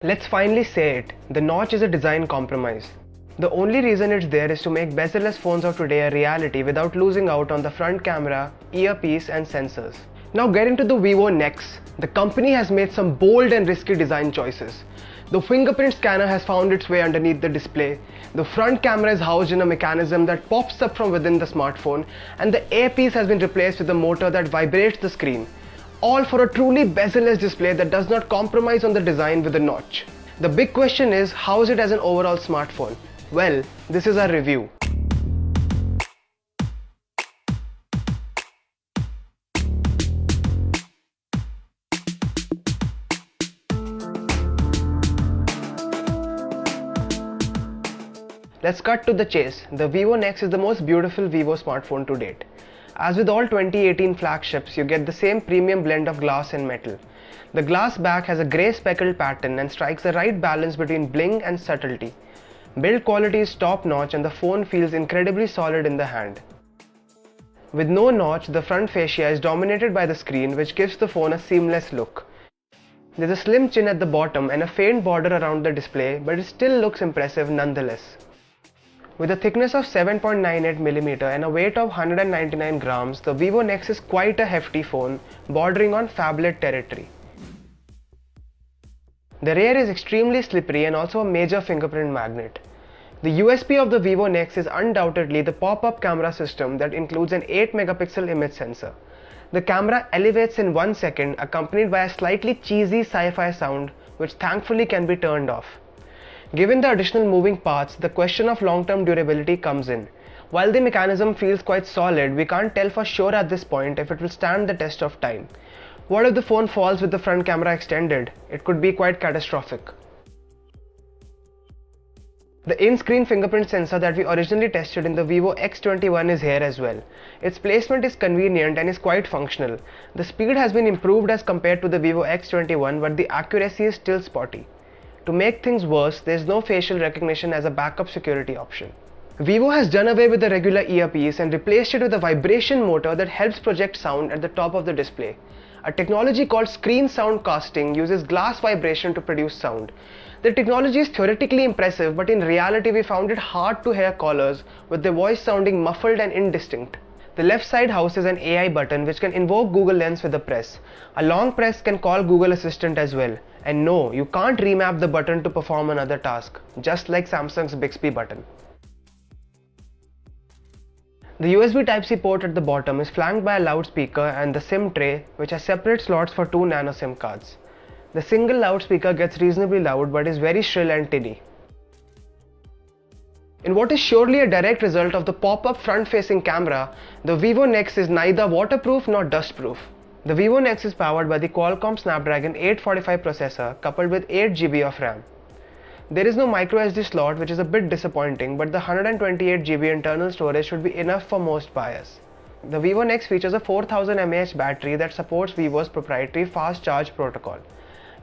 Let's finally say it, the notch is a design compromise. The only reason it's there is to make bezel-less phones of today a reality without losing out on the front camera, earpiece and sensors. Now getting to the Vivo Nex, the company has made some bold and risky design choices. The fingerprint scanner has found its way underneath the display, the front camera is housed in a mechanism that pops up from within the smartphone, and the earpiece has been replaced with a motor that vibrates the screen. All for a truly bezel-less display that does not compromise on the design with a notch. The big question is, how is it as an overall smartphone? Well, this is our review. Let's cut to the chase. The Vivo Nex is the most beautiful Vivo smartphone to date. As with all 2018 flagships, you get the same premium blend of glass and metal. The glass back has a grey speckled pattern and strikes the right balance between bling and subtlety. Build quality is top notch and the phone feels incredibly solid in the hand. With no notch, the front fascia is dominated by the screen, which gives the phone a seamless look. There's a slim chin at the bottom and a faint border around the display, but it still looks impressive nonetheless. With a thickness of 7.98mm and a weight of 199 grams, the Vivo Nex is quite a hefty phone, bordering on phablet territory. The rear is extremely slippery and also a major fingerprint magnet. The USP of the Vivo Nex is undoubtedly the pop-up camera system that includes an 8-megapixel image sensor. The camera elevates in 1 second, accompanied by a slightly cheesy sci-fi sound, which thankfully can be turned off. Given the additional moving parts, the question of long-term durability comes in. While the mechanism feels quite solid, we can't tell for sure at this point if it will stand the test of time. What if the phone falls with the front camera extended? It could be quite catastrophic. The in-screen fingerprint sensor that we originally tested in the Vivo X21 is here as well. Its placement is convenient and is quite functional. The speed has been improved as compared to the Vivo X21, but the accuracy is still spotty. To make things worse, there is no facial recognition as a backup security option. Vivo has done away with the regular earpiece and replaced it with a vibration motor that helps project sound at the top of the display. A technology called screen sound casting uses glass vibration to produce sound. The technology is theoretically impressive, but in reality we found it hard to hear callers with their voice sounding muffled and indistinct. The left side houses an AI button which can invoke Google Lens with a press. A long press can call Google Assistant as well. And no, you can't remap the button to perform another task, just like Samsung's Bixby button. The USB Type-C port at the bottom is flanked by a loudspeaker and the SIM tray, which has separate slots for 2 nano SIM cards. The single loudspeaker gets reasonably loud but is very shrill and tinny. In what is surely a direct result of the pop-up front-facing camera, the Vivo Nex is neither waterproof nor dust-proof. The Vivo Nex is powered by the Qualcomm Snapdragon 845 processor coupled with 8GB of RAM. There is no microSD slot, which is a bit disappointing, but the 128GB internal storage should be enough for most buyers. The Vivo Nex features a 4000 mAh battery that supports Vivo's proprietary fast charge protocol.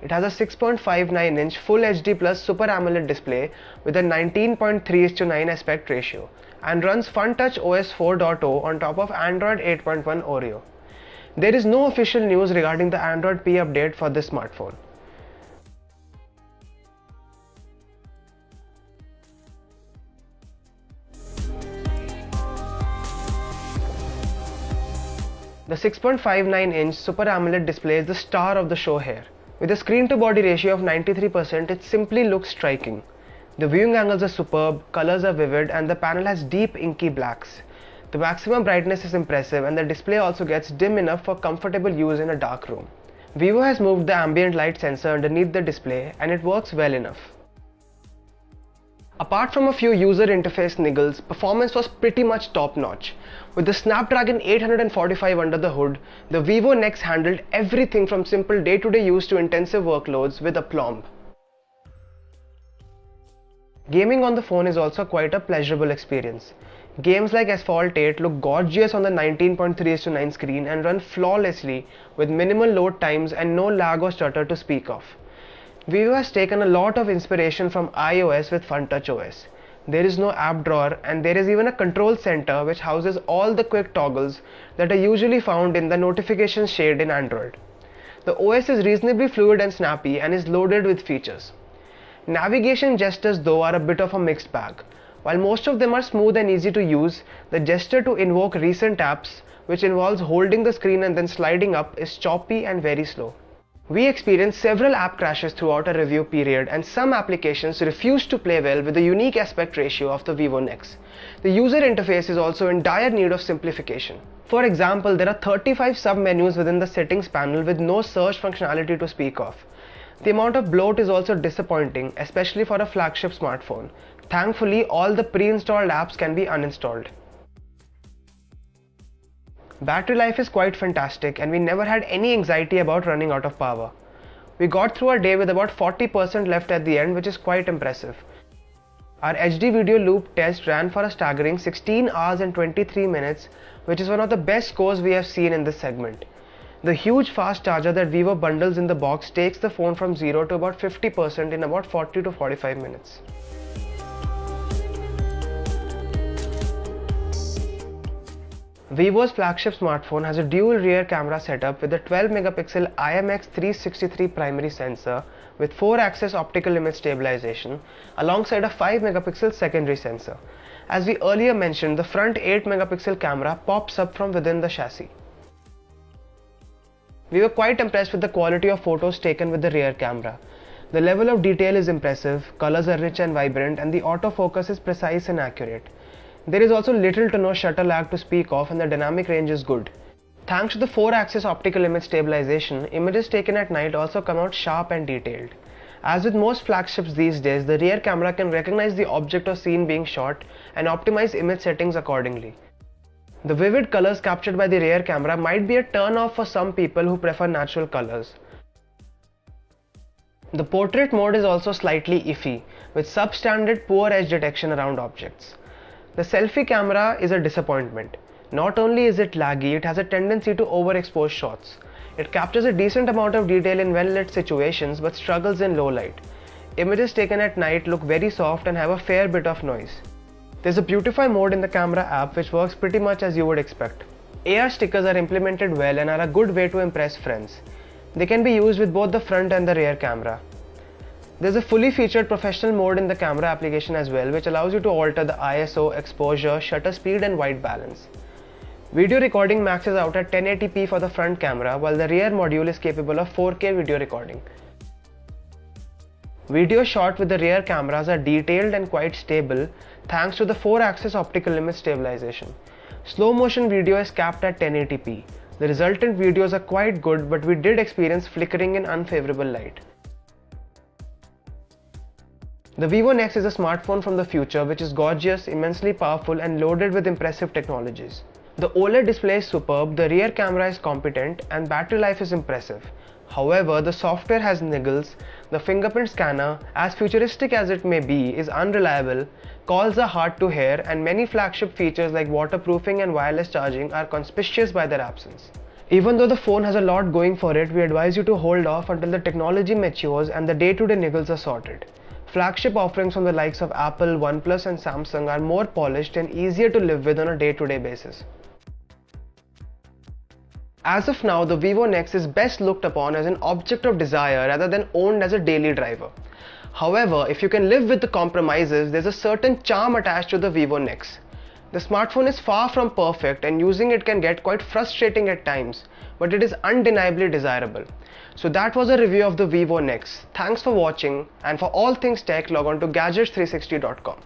It has a 6.59-inch Full HD Plus Super AMOLED display with a 19.3:9 aspect ratio and runs FunTouch OS 4.0 on top of Android 8.1 Oreo. There is no official news regarding the Android P update for this smartphone. The 6.59-inch Super AMOLED display is the star of the show here. With a screen-to-body ratio of 93%, it simply looks striking. The viewing angles are superb, colors are vivid, and the panel has deep inky blacks. The maximum brightness is impressive and the display also gets dim enough for comfortable use in a dark room. Vivo has moved the ambient light sensor underneath the display and it works well enough. Apart from a few user interface niggles, performance was pretty much top notch. With the Snapdragon 845 under the hood, the Vivo Nex handled everything from simple day-to-day use to intensive workloads with aplomb. Gaming on the phone is also quite a pleasurable experience. Games like Asphalt 8 look gorgeous on the 19.3:9 screen and run flawlessly with minimal load times and no lag or stutter to speak of. Vivo has taken a lot of inspiration from iOS with FunTouch OS. There is no app drawer and there is even a control center which houses all the quick toggles that are usually found in the notifications shade in Android. The OS is reasonably fluid and snappy and is loaded with features. Navigation gestures though are a bit of a mixed bag. While most of them are smooth and easy to use, the gesture to invoke recent apps, which involves holding the screen and then sliding up, is choppy and very slow. We experienced several app crashes throughout our review period, and some applications refused to play well with the unique aspect ratio of the Vivo Nex. The user interface is also in dire need of simplification. For example, there are 35 sub-menus within the settings panel with no search functionality to speak of. The amount of bloat is also disappointing, especially for a flagship smartphone. Thankfully, all the pre-installed apps can be uninstalled. Battery life is quite fantastic, and we never had any anxiety about running out of power. We got through our day with about 40% left at the end, which is quite impressive. Our HD video loop test ran for a staggering 16 hours and 23 minutes, which is one of the best scores we have seen in this segment. The huge fast charger that Vivo bundles in the box takes the phone from 0 to about 50% in about 40 to 45 minutes. Vivo's flagship smartphone has a dual rear camera setup with a 12 megapixel IMX363 primary sensor with 4-axis optical image stabilization alongside a 5 megapixel secondary sensor. As we earlier mentioned, the front 8 megapixel camera pops up from within the chassis. We were quite impressed with the quality of photos taken with the rear camera. The level of detail is impressive, colors are rich and vibrant, and the autofocus is precise and accurate. There is also little to no shutter lag to speak of, and the dynamic range is good. Thanks to the 4-axis optical image stabilization, images taken at night also come out sharp and detailed. As with most flagships these days, the rear camera can recognize the object or scene being shot and optimize image settings accordingly. The vivid colors captured by the rear camera might be a turn-off for some people who prefer natural colors. The portrait mode is also slightly iffy, with substandard poor edge detection around objects. The selfie camera is a disappointment. Not only is it laggy, it has a tendency to overexpose shots. It captures a decent amount of detail in well-lit situations but struggles in low light. Images taken at night look very soft and have a fair bit of noise. There's a beautify mode in the camera app which works pretty much as you would expect. AR stickers are implemented well and are a good way to impress friends. They can be used with both the front and the rear camera. There's a fully featured professional mode in the camera application as well, which allows you to alter the ISO, exposure, shutter speed and white balance. Video recording maxes out at 1080p for the front camera, while the rear module is capable of 4K video recording. Videos shot with the rear cameras are detailed and quite stable thanks to the 4-axis optical image stabilization. Slow motion video is capped at 1080p. The resultant videos are quite good, but we did experience flickering in unfavorable light. The Vivo Nex is a smartphone from the future which is gorgeous, immensely powerful and loaded with impressive technologies. The OLED display is superb, the rear camera is competent and battery life is impressive. However, the software has niggles, the fingerprint scanner, as futuristic as it may be, is unreliable, calls are hard to hear, and many flagship features like waterproofing and wireless charging are conspicuous by their absence. Even though the phone has a lot going for it, we advise you to hold off until the technology matures and the day-to-day niggles are sorted. Flagship offerings from the likes of Apple, OnePlus and Samsung are more polished and easier to live with on a day-to-day basis. As of now, the Vivo Nex is best looked upon as an object of desire rather than owned as a daily driver. However, if you can live with the compromises, there's a certain charm attached to the Vivo Nex. The smartphone is far from perfect and using it can get quite frustrating at times, but it is undeniably desirable. So that was a review of the Vivo Nex. Thanks for watching, and for all things tech, log on to gadgets360.com.